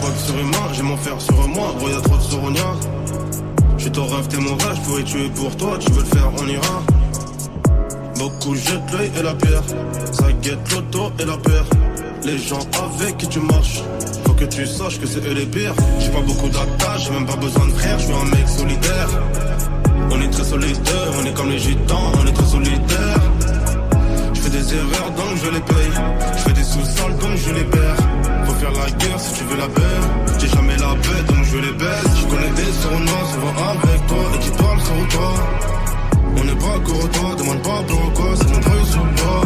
pas que sur humain, j'ai mon fer sur moi, gros y'a trop de sourognas. J'suis ton rêve, t'es mon rêve, j'pourrais tuer pour toi, tu veux le faire, on ira. Beaucoup jettent l'œil et la pierre, ça guette l'auto et la paire. Les gens avec qui tu marches, faut que tu saches que c'est eux les pires. J'ai pas beaucoup d'attaches, j'ai même pas besoin de frères, j'suis un mec solidaire. On est très solidaire, on est comme les gitans, on est très solidaires. J'fais des erreurs donc je les paye, j'fais des sous-sols donc je les perds. Faut faire la guerre si tu veux la paix, j'ai jamais la paix donc je les baisse. J'connais des sournois souvent avec toi et qui parlent sur toi. On n'est pas court toi, demande pas pourquoi, c'est mon truc sur toi.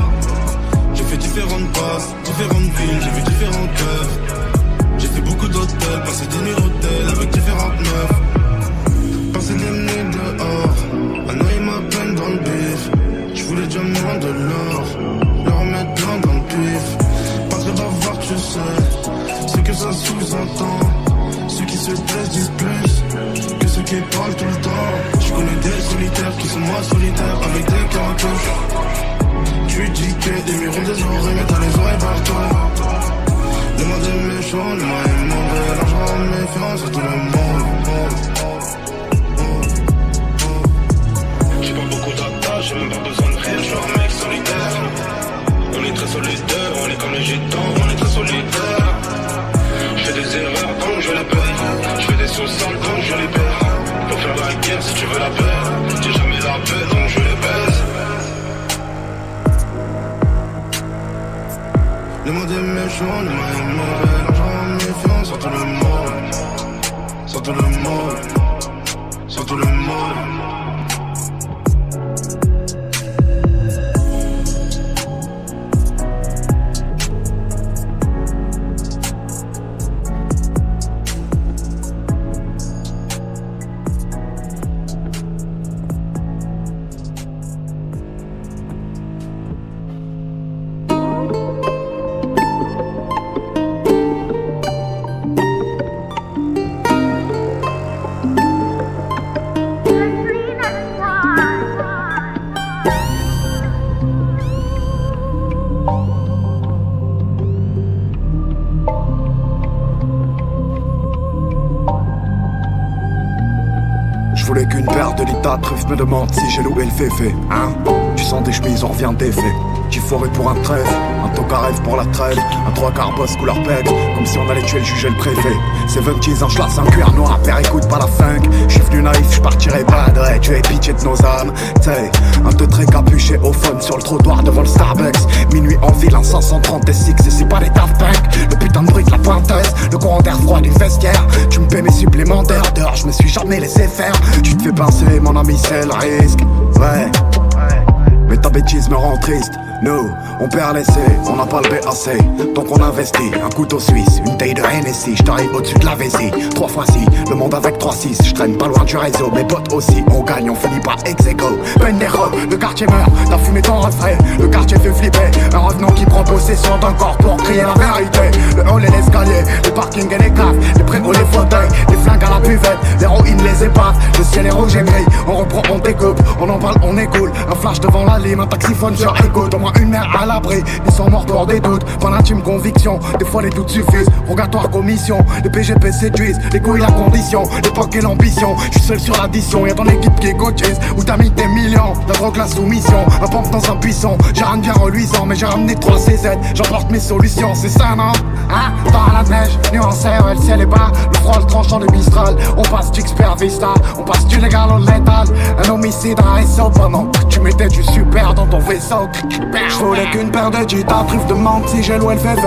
J'ai fait différentes passes, différentes villes, j'ai vu différents cœurs. J'ai fait beaucoup d'hôtels, passé 10 000 hôtels avec différentes meufs. Passé des nuits dehors, un œil ma peine dans le bif. J'voulais diamant de l'or, leur mettre plein dans le pif. Pas très bavard tu sais, ce que ça sous-entend. Ceux qui se plaisent disent plus que ceux qui parlent tout le temps. J'connais des solitaires qui sont moins solitaires avec des cœurs à touche. Tu dis que des murs ont des oreilles mais t'as les oreilles partout. Le monde est méchant, le monde est mauvais, l'argent en méfiance à tout le monde. J'ai pas beaucoup d'attaches, j'ai même pas besoin de rire, j'suis un mec solitaire. On est très solidaire, on est comme les gitans, on est très solidaire. J'fais des erreurs donc je les paye, j'fais des sous-sols donc je les perds. Faut faire la guerre si tu veux la paix, j'ai jamais la paix donc je les baise. Le monde est méchant, le monde est mauvais, l'argent en méfiance sur tout le monde. Sur tout le monde, sur tout le monde. Truffe me demande si j'ai loué le féfé, hein. Tu sens des chemises, on revient des faits. J'ai foré pour un trèfle, un toca rêve pour la trêve. Un trois quarts boss couleur pègre, comme si on allait tuer le juge et le préfet. 70s en chlasse, un cuir noir, père écoute pas la funk. J'suis venu naïf, j'partirai pas de raid, tu es pitié de nos âmes. T'sais, un teutré capuché au phone sur le trottoir devant le Starbucks. Minuit en ville, un 530 SX et c'est pas les Daft Punk. Le putain de bruit de la pointeuse, le courant d'air froid du vestiaire. Tu me paies mes supplémentaires, dehors je me suis jamais laissé faire. Tu te fais pincer, mon ami c'est le risque. Ouais, mais ta bêtise me rend triste. Nous, on perd l'essai, on n'a pas le BAC. Donc on investit, un couteau suisse, une taille de Hennessy. J't'arrive au-dessus de la vessie, 3 fois 6, le monde avec 3-6. J'traîne pas loin du réseau, mes potes aussi. On gagne, on finit par ex-aequo. Pendejo, le quartier meurt, t'as fumé ton refrain. Le quartier fait flipper, un revenant qui prend possession d'un corps pour crier la vérité. Le hall et l'escalier, le parking et les caves, les préaux, les fauteuils, les flingues à la buvette, l'héroïne, les épaves. Le ciel est rouge et gris, on reprend, on découpe. On en parle, on écoule, un flash devant la lime, un taxiphone sur écoute. Une mère à l'abri, ils sont morts pour des doutes. Pas l'intime conviction, des fois les doutes suffisent. Rogatoire commission, les PGP séduisent. Les couilles la condition, l'époque et l'ambition. J'suis seul sur l'addition, y'a ton équipe qui est gauchise. Où t'as mis des millions, la drogue la soumission. Un pompe dans un buisson, j'ai rien de bien reluisant. Mais j'ai ramené 3 CZ, j'emporte mes solutions. C'est ça non? Hein? Dans la neige, nuancé, ouais, le ciel est bas. Le froid, le tranchant de Mistral. On passe d'XP à Vista, on passe du légal au létal. Un homicide, un SO pendant que tu mettais du super dans ton vaisseau. J'voulais qu'une paire de guitares, truffe de menthe si j'ai loué le féfé.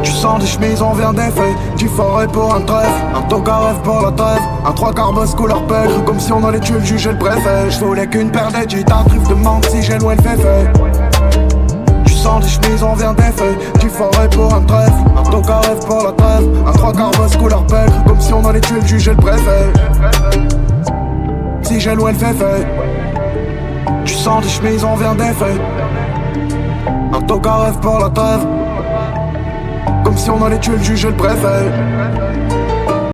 Tu sens des chemises, on vient des faits. Du forêt pour un trèfle, un toca rêve pour la trêve. Un 3 quarts boss couleur pègre, comme si on allait tuer le juge et le préfet. J'voulais qu'une paire de guitares, truffe de menthe si j'ai loué le féfé. Tu sens des chemises, on vient des faits. Du forêt pour un trèfle, un toca rêve pour la trêve. Un 3 quarts boss couleur pègre, comme si on allait tuer le juge et le préfet. Si j'ai loué le féfé. Tu sens des chemises, on vient des faits. Un toca rêve pour la trêve, comme si on allait tuer le juge et le préfet.